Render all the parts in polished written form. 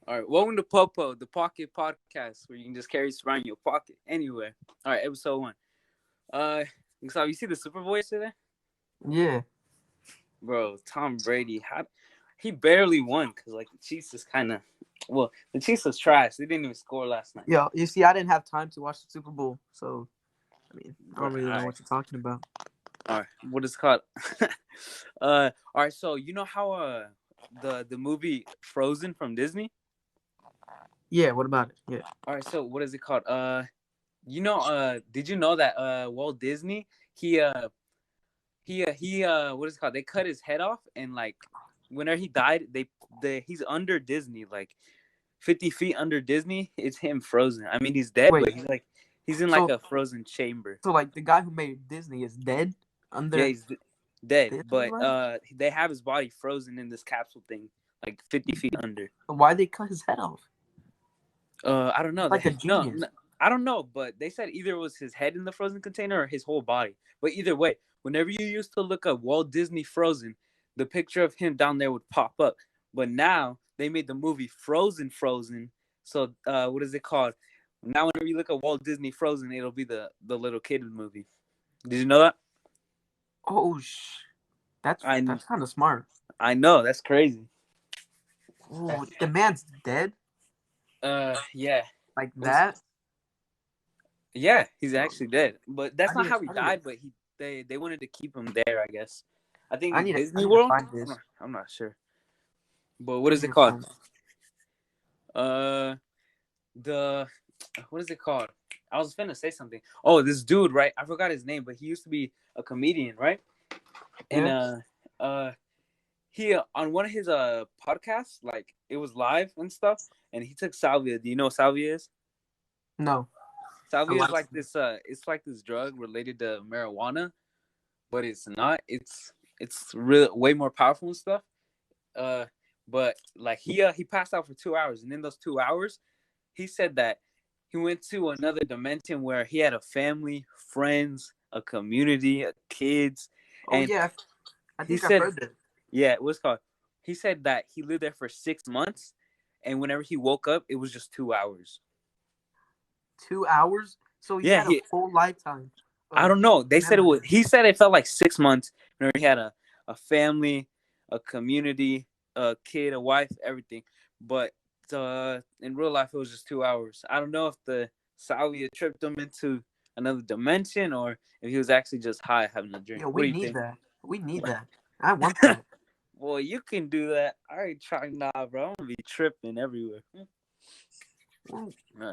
All right, welcome to Popo, the Pocket Podcast, where you can just carry this around your pocket anywhere. All right, episode 1. Uh, Gustavo, you see the Super Bowl yesterday? Yeah. Bro, Tom Brady, he barely won because the Chiefs is the Chiefs was trash. They didn't even score last night. Yo, you see, I didn't have time to watch the Super Bowl, so I Bro, don't really know what you're talking about. All right, what is it called? All right, so you know how the movie Frozen from Disney? Yeah, what about it? Yeah. All right, so what is it called? Did you know that Walt Disney he what is it called? They cut his head off, and whenever he died, he's under Disney, 50 feet under Disney. It's him frozen. I mean, he's dead, Wait, but he's in so a frozen chamber. the guy who made Disney is dead Yeah, under he's dead, but Disneyland? they have his body frozen in this capsule thing, 50 feet under. Why they cut his head off? I don't know. Like a genius. No, I don't know, but they said either it was his head in the frozen container or his whole body. But either way, whenever you used to look up Walt Disney Frozen, the picture of him down there would pop up. But now they made the movie Frozen. So what is it called? Now whenever you look at Walt Disney Frozen, it'll be the little kid movie. Did you know that? Oh, that's kind of smart. I know, that's crazy. Oh, the man's dead? Yeah. Like that? Yeah, he's actually dead. But that's not how he I need died, but they wanted to keep him there, I guess. I think I in need Disney to World. find this. I'm not sure. But what is it called? What is it called? I was finna say something. Oh, this dude, right? I forgot his name, but he used to be a comedian, right? Yeah. And he on one of his podcasts, it was live and stuff, and he took salvia. Do you know what salvia is? No. Salvia is like this. It's like this drug related to marijuana, but it's not. It's real way more powerful and stuff. But he passed out for 2 hours, and in those 2 hours, he said that he went to another dimension where he had a family, friends, a community, kids. Oh yeah, I think I've heard that. Yeah, what's called? He said that he lived there for 6 months, and whenever he woke up, it was just 2 hours. 2 hours? So he had a full lifetime. I don't know. They said it was. He said it felt like 6 months. Whenever he had a family, a community, a kid, a wife, everything. But in real life, it was just 2 hours. I don't know if the salvia tripped him into another dimension or if he was actually just high having a drink. Yeah, what do you think? We need that. I want that. Well, you can do that. I ain't trying bro. I'm gonna be tripping everywhere.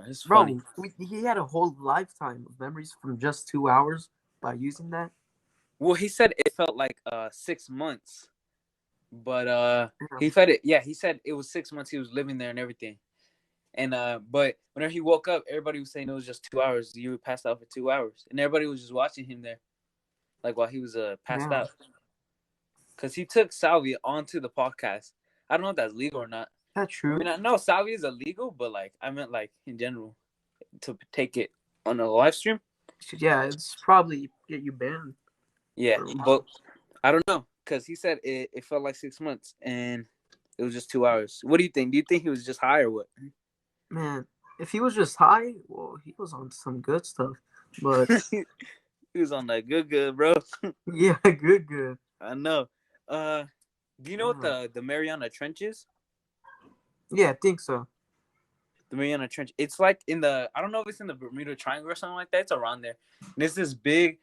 It's funny. He had a whole lifetime of memories from just 2 hours by using that. Well, he said it felt like 6 months, but he said it. Yeah, he said it was 6 months he was living there and everything. And but whenever he woke up, everybody was saying it was just 2 hours. You passed out for 2 hours, and everybody was just watching him there, while he was passed out. Because he took salvia onto the podcast. I don't know if that's legal or not. That's true. I mean, I know salvia is illegal, but I meant in general to take it on a live stream. Yeah, it's probably get you banned. Yeah, but I don't know because he said it felt like 6 months and it was just 2 hours. What do you think? Do you think he was just high or what? Man, if he was just high, well, he was on some good stuff. But he was on that good, bro. Yeah, good. I know. Do you know what the Mariana Trench is? Yeah, I think so. The Mariana Trench. It's I don't know if it's in the Bermuda Triangle or something like that. It's around there. And it's this big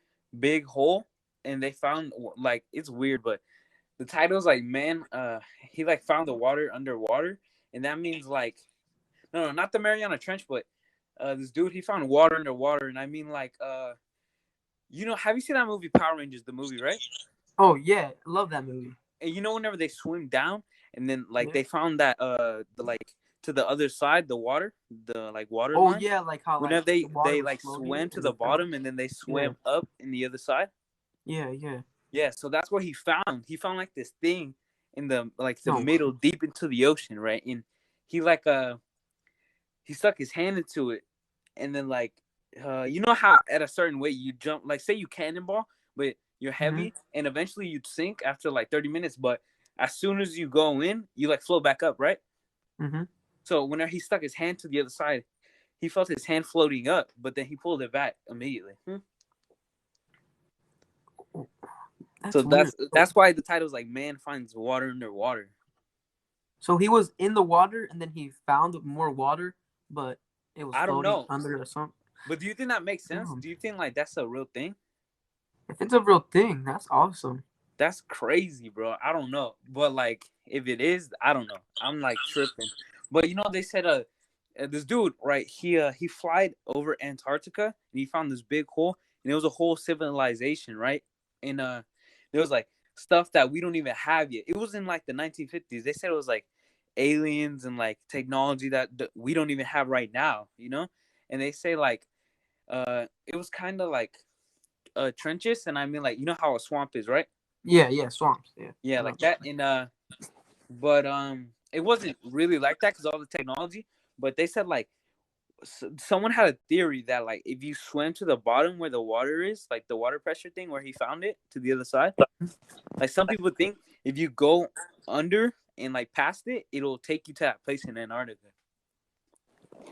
hole, and they found it's weird, but the title is he found the water underwater, and that means no, not the Mariana Trench, but this dude, he found water underwater, and I mean have you seen that movie Power Rangers, the movie, right? Oh yeah, love that movie. And whenever they swim down, and then they found that to the other side, the water, water line. Oh yeah, how whenever they swam to the bottom and then they swam up in the other side. Yeah. So that's what he found. He found this thing in the middle, deep into the ocean, right? And he he stuck his hand into it, and then you know how at a certain weight you jump, say you cannonball, but you're heavy, and eventually you'd sink after 30 minutes. But as soon as you go in, you float back up, right? So whenever he stuck his hand to the other side, he felt his hand floating up, but then he pulled it back immediately. So That's weird. that's why the title's like "Man Finds Water Underwater." So he was in the water and then he found more water, but it was I don't floating know, under or something. but do you think that makes sense? Damn. Do you think like that's a real thing? If it's a real thing, that's awesome. That's crazy, bro. I don't know, but like if it is, I don't know. I'm like tripping. But they said this dude right he flied over Antarctica and he found this big hole and it was a whole civilization right and there was like stuff that we don't even have yet. It was in like the 1950s. They said it was like aliens and like technology that we don't even have right now. And they say like it was kind of like trenches and I mean like how a swamp is right. Yeah, yeah, swamps. Yeah. Yeah, like that. And but it wasn't really like that because all the technology. But they said like someone had a theory that like if you swim to the bottom where the water is, like the water pressure thing where he found it to the other side, like some people think if you go under and like past it, it'll take you to that place in Antarctica.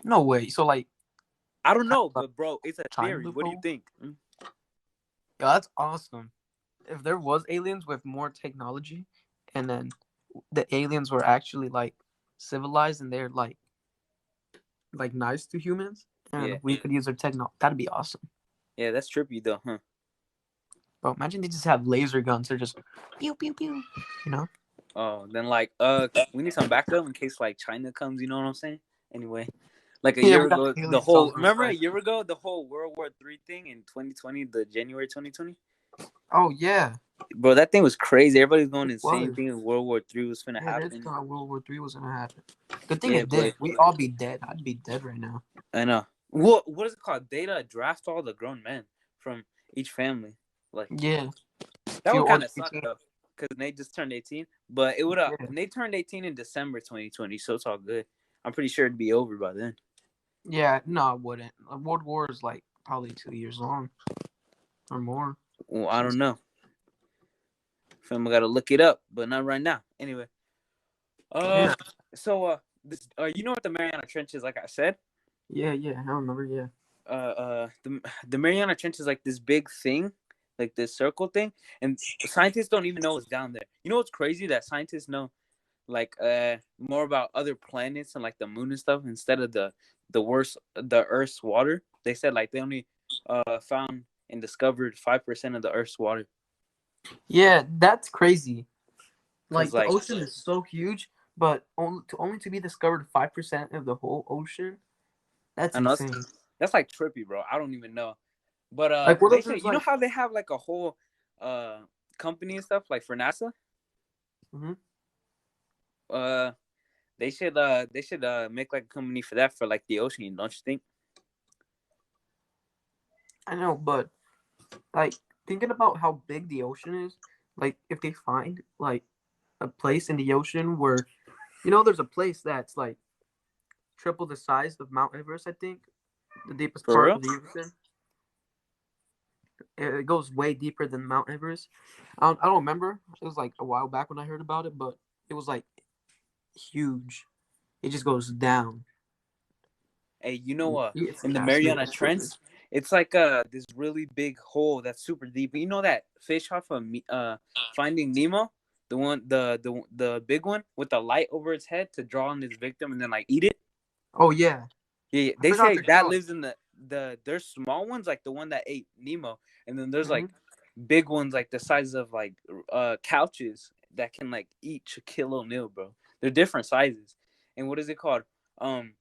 No way. So like I don't know, but bro, it's a time theory. What do you loophole. think? Yeah, that's awesome. If there was aliens with more technology, and then the aliens were actually like civilized and they're like nice to humans, Yeah, and we could use their technology, that'd be awesome. yeah, that's trippy though, huh? Bro, imagine they just have laser guns. They're just pew pew pew. You know? Oh, then like we need some backup in case like China comes. You know what I'm saying? Anyway, like a Yeah, year we got ago, the the alien whole soldiers. remember a Like, year ago the whole World War III thing in 2020, the January 2020. oh yeah, Bro, that thing was crazy. Everybody's going it insane was. thinking World War III was gonna Yeah, they happen. thought World War III was gonna happen. Good thing Yeah, it but did. We all be dead. I'd be dead right now. I know. What is it called? Data draft all the grown men from each family. Like Yeah, that feel would all kind of suck 18. though, because Nate just turned 18. But it would Yeah, Nate turned 18 in December 2020, so it's all good. I'm pretty sure it'd be over by then. yeah. No, I wouldn't. World War is like probably 2 years long or more. Well, I don't know. Fam, I gotta look it up, but not right now. Anyway, uh, Yeah, this you know what the Mariana Trench is? Like I said, yeah, yeah. I remember. Yeah. the Mariana Trench is like this big thing, like this circle thing, and scientists don't even know what's down there. You know what's crazy? That scientists know like more about other planets and like the moon and stuff instead of the Earth's water. They said like they only found and discovered 5% of the Earth's water Yeah, that's crazy. because Like the like ocean is so huge, but only to be discovered 5% of the whole ocean. That's I know insane. that's like trippy, bro. I don't even know. But Like what they if say there's you know like, how they have like a whole company and stuff like for NASA. mhm. Uh, they should make like a company for that for like the ocean. Don't you think? I know, but like thinking about how big the ocean is, like if they find like a place in the ocean where there's a place that's like triple the size of Mount Everest, I think, the deepest For part real? of the ocean. It goes way deeper than Mount Everest. I don't remember. It was like a while back when I heard about it, but it was like huge. It just goes down. Hey, It's in the fascinating. Mariana Trench, it's like this really big hole that's super deep. You know that fish off of Finding Nemo, the one, the big one with the light over its head to draw on its victim and then like eat it. Oh yeah, Yeah, yeah. I They forgot what say they're that called. lives in the there's small ones like the one that ate Nemo, and then there's Hmm. like big ones like the size of like couches that can like eat Shaquille O'Neal, bro. They're different sizes. And what is it called? Um,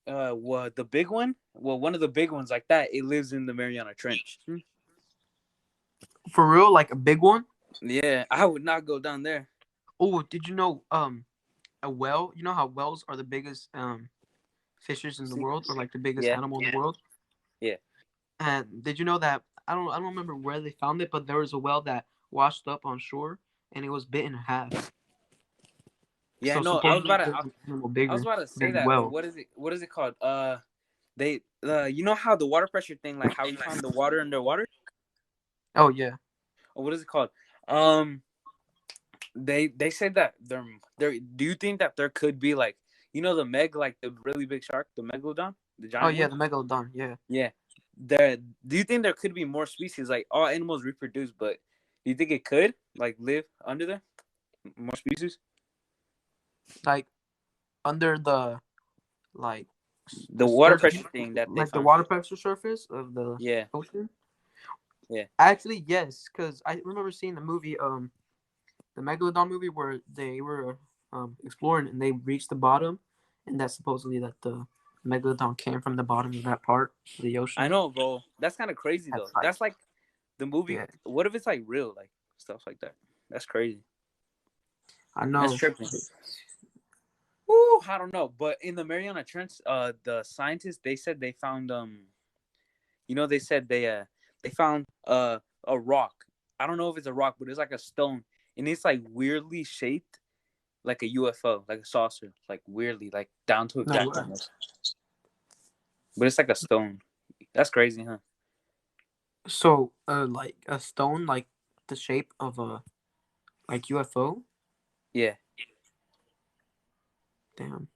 what the big one? Well, one of the big ones like that. It lives in the Mariana Trench. For real, like a big one. Yeah, I would not go down there. Oh, did you know a whale? You know how whales are the biggest fishes in the See, world, or like the biggest yeah, animal in the world? yeah, And did you know that I don't remember where they found it, but there was a whale that washed up on shore and it was bit in half. yeah. So No, I was supposedly about to. there's an animal I was bigger about to say than the that, but whale. what is it? What is it called? They you know how the water pressure thing, like how we found the water underwater, Oh yeah. or what is it called? Um, they said that there. Do you think that there could be like You know the like the really big shark, the megalodon, the Oh giant yeah, one. the megalodon. Yeah. Yeah. There. Do you think there could be more species? Like all animals reproduce, but do you think it could like live under there? More species? Like under the like The water surface, pressure thing that they like the found. water pressure surface of the Yeah. ocean. Yeah. Actually, yes, because I remember seeing the movie, the Megalodon movie, where they were exploring and they reached the bottom, and that's supposedly that the Megalodon came from the bottom of that part of the I ocean. know, bro. That's kind of crazy though. That's like, That's like the movie. yeah, What if it's like real, like stuff like that? That's crazy. I That's know. tripping. Ooh, I don't know. But in the Mariana Trench, the scientists they said they found they said they found a rock. I don't know if it's a rock, but it's like a stone, and it's like weirdly shaped, like a UFO, like a saucer, like weirdly, like down to No exact way. almost. But it's like a stone. That's crazy, huh? So, like a stone, like the shape of a like UFO. Yeah. Damn,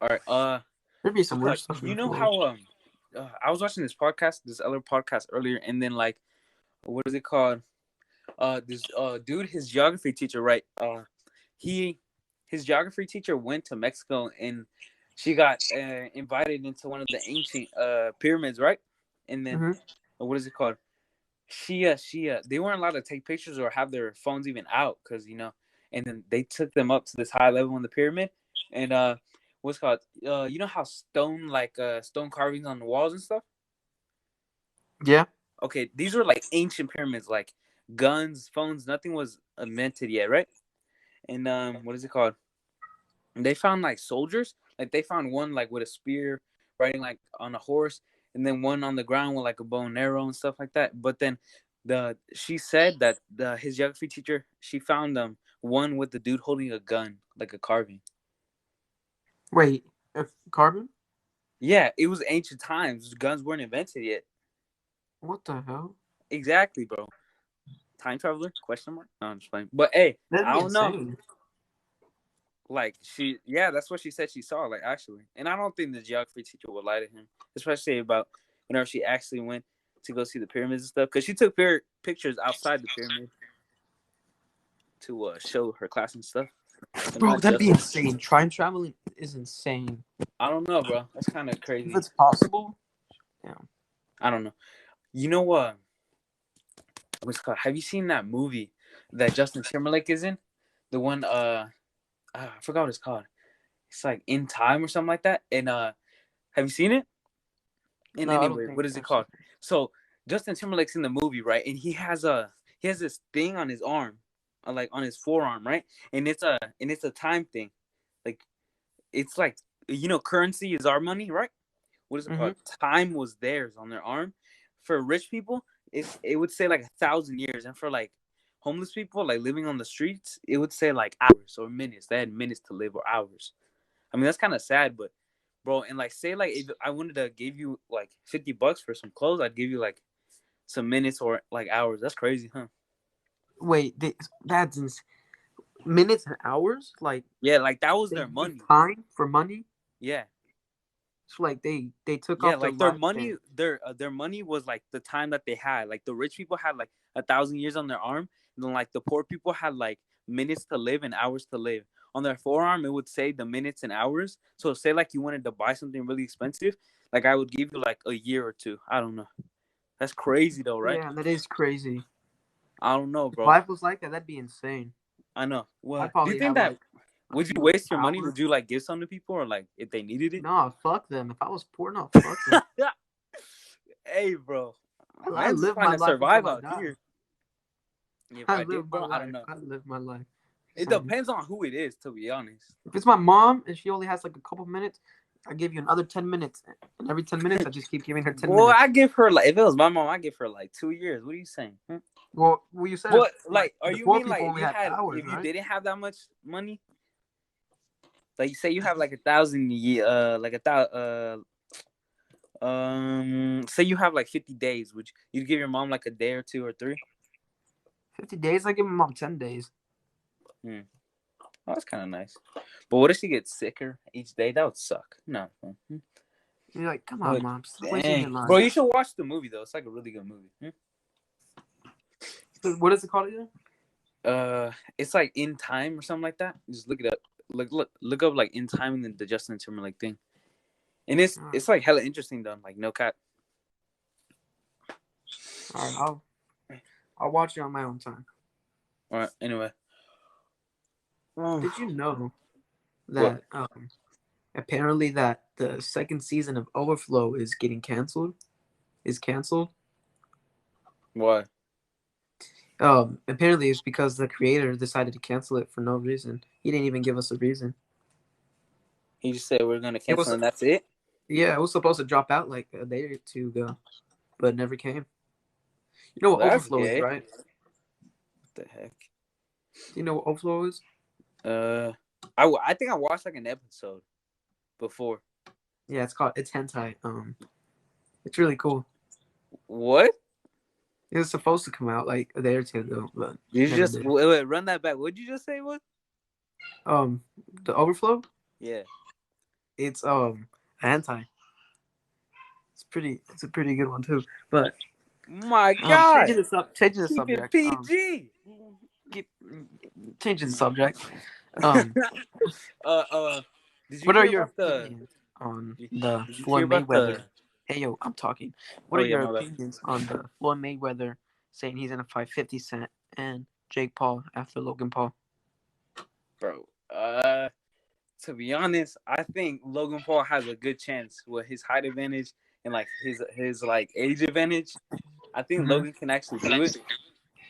All right. there'd be some weird Because stuff in you the know floor. how I was watching this other podcast earlier, and then like what is it called? This dude, his geography teacher, right? He his geography teacher went to Mexico, and she got invited into one of the ancient pyramids, right? And then Mm-hmm. what is it called? They weren't allowed to take pictures or have their phones even out because and then they took them up to this high level in the pyramid, and what's it called you know how stone carvings on the walls and stuff. Yeah. Okay, these were like ancient pyramids, like guns, phones, nothing was invented yet, right? And what is it called? And they found like soldiers, like they found one like with a spear riding like on a horse, and then one on the ground with like a bow and arrow and stuff like that. But then she said that his geography teacher, she found one with the dude holding a gun, like a carving. Wait, carbon? Yeah, it was ancient times. Guns weren't invented yet. What the hell? Exactly, bro. Time traveler? Question mark? No, I'm just playing. But hey, That'd I be don't know. insane. Like yeah, that's what she said she saw. Like actually, and I don't think the geography teacher would lie to him, especially about whenever she actually went to go see the pyramids and stuff, because she took pictures outside the pyramid to show her class and stuff, but Bro, not that'd just be her. insane. Time traveling is insane. I don't know, bro. That's kind of If crazy. it's possible, yeah. I don't know. You know what? What's it called? Have you seen that movie that Justin Timberlake is in? The one I forgot what it's called. It's like In Time or something like that. And have you seen it? And No, I don't anyway, think what is it I've seen called? So Justin Timberlake's in the movie, right? And he has this thing on his arm, like on his forearm, right? And it's a time thing. Like it's like currency is our money, right? What is it it. called? Time was theirs on their arm. For rich people, it would say like 1,000 years, and for like homeless people, like living on the streets, it would say like hours or minutes. They had minutes to live or hours. I mean, that's kind of sad, but bro, and like say like if I wanted to give you like $50 for some clothes, I'd give you like some minutes or like hours. That's crazy, huh? Wait, that's minutes and hours? Like Yeah, like that was they their use money. time for money? Yeah, So like they took yeah, off their like their life money, and their money was like the time that they had. Like the rich people had like 1,000 years on their arm, and then like the poor people had like minutes to live and hours to live. On their forearm, it would say the minutes and hours. So say like you wanted to buy something really expensive, like I would give you like a year or two. I don't know. That's crazy though, right? yeah, that is crazy. I don't know, If bro. life was like that, that'd be insane. I know. I'd Well, do you probably think have that like a would you few waste your money? hours. Would you like give some to people or like if they needed it? No, fuck them. If I was poor, no, fuck them. Hey, bro. I Man's just live trying my to life survive until I out die. here. If I I live did, my bro, I don't life. know. I live my life. It Same. depends on who it is, to be honest. If it's my mom and she only has like a couple minutes, I give you another 10 minutes, and every 10 minutes I just keep giving her 10 Boy, minutes. I give her like if it was my mom, I give her like 2 years. What are you saying? Hmm? Well, you said if What like like are the you poor mean like people only had hours, if you right? didn't have that much money? Like you say you have like 1,000 like 1,000 say you have like 50 days, would you give your mom like a day or two or three? 50 days, I give my mom 10 days. Hmm. Oh, that's kind of nice. But what if she gets sicker each day? That would suck. No. You're like, come on, But mom, stop wasting dang, your life. bro, you should watch the movie though. It's like a really good movie. What is it called again? It's like In Time or something like that. Just look it up. Look up like In Time and then the Justin Timberlake thing. And it's like hella interesting though. Like no cap. All right, I'll watch it on my own time. All right. Anyway. Did you know What? that apparently that the second season of Overflow is getting canceled? Is canceled? Why? Apparently it's because the creator decided to cancel it for no reason. He didn't even give us a reason. He just said we're gonna It was cancel and that's it. Yeah, it was supposed to drop out like a day or two ago, but it never came. You know what That's Overflow is, gay. right? What the heck? Do you know what Overflow is? I think I watched like an episode before. Yeah, it's hentai. It's really cool. What? It was supposed to come out like a day or two ago, but Did you never just did. wait, run that back? What did you just say? What? The Overflow, Yeah. it's hentai. It's a pretty good one too. But My God. changing the Keep it subject. PG. Changing the subject. Did you What are hear your about the? opinions on Did the you hear Floyd about Mayweather? the? Hey yo, I'm talking. What Oh are yeah, your my bad. opinions on the Floyd Mayweather saying he's gonna fight 50 Cent and Jake Paul after Logan Paul? Bro. To be honest, I think Logan Paul has a good chance with his height advantage and like his like age advantage. I think Logan can actually do it.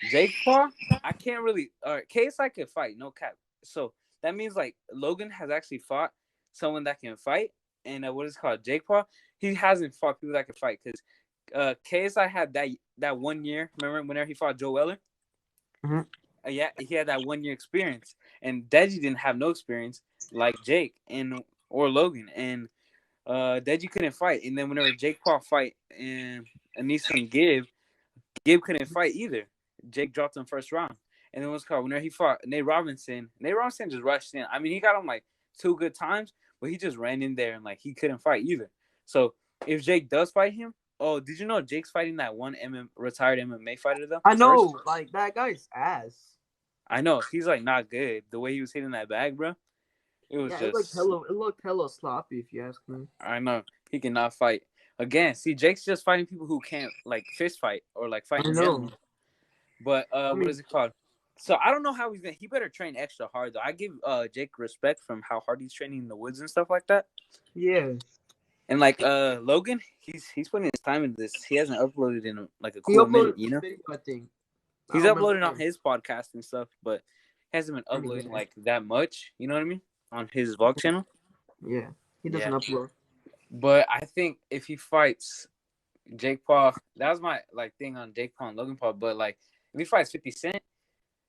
Jake Paul, I can't really. All right, KSI can fight, no cap. So that means like Logan has actually fought someone that can fight, and what is it called? Jake Paul, he hasn't fought people that can fight because KSI had that 1 year. Remember whenever he fought Joe Weller? Mm-hmm. Yeah, he had that 1 year experience, and Deji didn't have no experience like Jake or Logan, and Deji couldn't fight. And then whenever Jake Paul fight and Anissa and Gabe couldn't fight either. Jake dropped him first round. And then what's called whenever he fought Nate Robinson just rushed in. I mean, he got him like 2 good times, but he just ran in there and like he couldn't fight either. So if Jake does fight him, oh, did you know Jake's fighting that one retired MMA fighter though? I know, First? like that guy's ass. I know he's like not good. The way he was hitting that bag, bro, it was Yeah, just. it looked hella sloppy if you ask me. I know he cannot fight. Again, see, Jake's just fighting people who can't like fist fight or like fight I in know. general. But I what mean, is it called? So I don't know how he's gonna. He better train extra hard though. I give Jake respect from how hard he's training in the woods and stuff like that. yeah. And like Logan, he's putting his time into this. He hasn't uploaded in like a He cool uploaded minute, you know. video, I think. I He's don't remember. uploading on his podcast and stuff, but he hasn't been uploading like that much. You know what I mean? On his vlog channel. Yeah, he doesn't upload. But I think if he fights Jake Paul, that was my like thing on Jake Paul and Logan Paul. But like if he fights 50 Cent,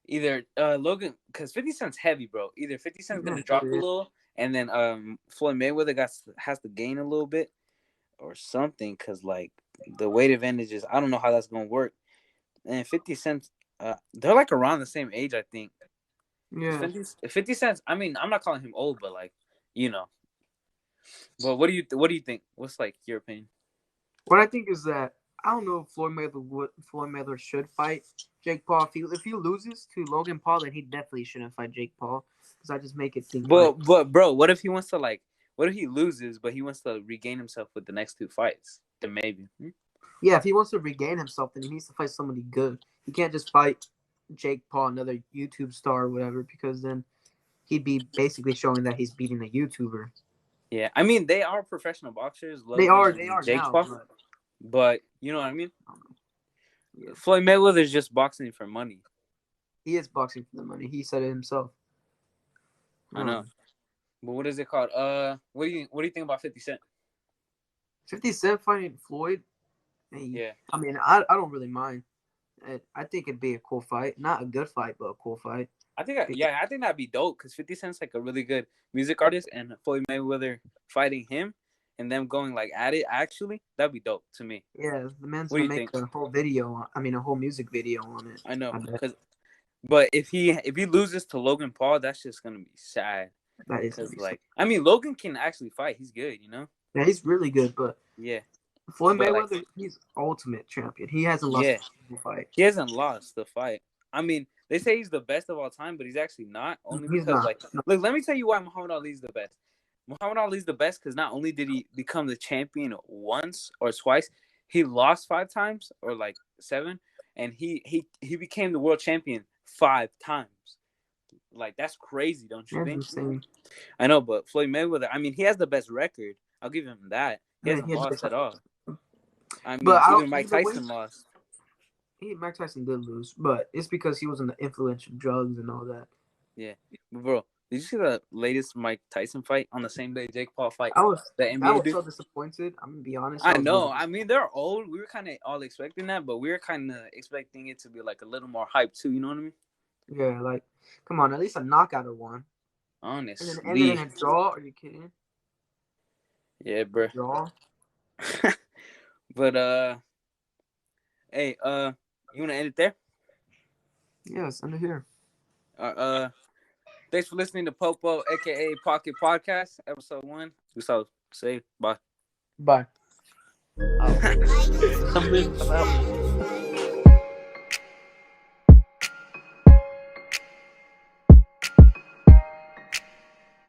either Logan, because 50 Cent's heavy, bro. Either 50 Cent's gonna drop a little, and then Floyd Mayweather has to gain a little bit, or something. Because like the weight advantages, I don't know how that's gonna work. And 50 Cent, they're like around the same age, I think. Yeah. 50 Cent. I mean, I'm not calling him old, but like you know. But what do you think? What's like your opinion? What I think is that I don't know if Floyd Mayweather should fight Jake Paul. If he loses to Logan Paul, then he definitely shouldn't fight Jake Paul. Because I just make it think. But bro, what if he wants to like? What if he loses, but he wants to regain himself with the next 2 fights? Then maybe. Yeah, if he wants to regain himself, then he needs to fight somebody good. He can't just fight Jake Paul, another YouTube star or whatever, because then he'd be basically showing that he's beating a YouTuber. Yeah, I mean they are professional boxers. They are Jake now, Paul, but you know what I mean. Yeah. Floyd Mayweather is just boxing for money. He is boxing for the money. He said it himself. I know, but what is it called? What do you think about 50 Cent? 50 Cent fighting Floyd. Yeah, I mean, I don't really mind. I think it'd be a cool fight. Not a good fight, but a cool fight. I think that'd be dope because 50 Cent's like a really good music artist, and Floyd Mayweather fighting him and them going like at it. Actually, that'd be dope to me. Yeah, the man's What do gonna you make think? a whole video. A whole music video on it. I know because But if he loses to Logan Paul, that's just gonna be sad. That is gonna Because be so. I mean, Logan can actually fight. He's good, you know. Yeah, he's really good, but Yeah, Floyd but like, Mayweather, he's ultimate champion. He hasn't lost yeah, a single fight. he hasn't lost the fight. I mean, they say he's the best of all time, but he's actually not. Only He's because, not. like, look, let me tell you why Muhammad Ali's the best. Muhammad Ali's the best because not only did he become the champion once or twice, he lost 5 times or like 7, and he became the world champion 5 times. Like, that's crazy, don't you That's think? insane. I know, but Floyd Mayweather, I mean, he has the best record. I'll give him that. He Yeah, hasn't he has lost at all. I but mean, even Mike either way, Tyson lost. Mike Tyson did lose, but it's because he was in the influential drugs and all that. Yeah, but bro, did you see the latest Mike Tyson fight on the same day Jake Paul fight? I was The I NBA was dude. so disappointed. I'm gonna be honest. I know. I mean, they're old. We were kind of all expecting that, but we were kind of expecting it to be like a little more hype too. You know what I mean? Yeah, like, come on, at least a knockout or one. Honestly. And then ended in a draw. Are you kidding? Yeah, bro. Draw. But hey, you wanna end it there? Yes, under here. Thanks for listening to Popo, aka Pocket Podcast, episode 1. Gustavo, say bye. Bye. Oh.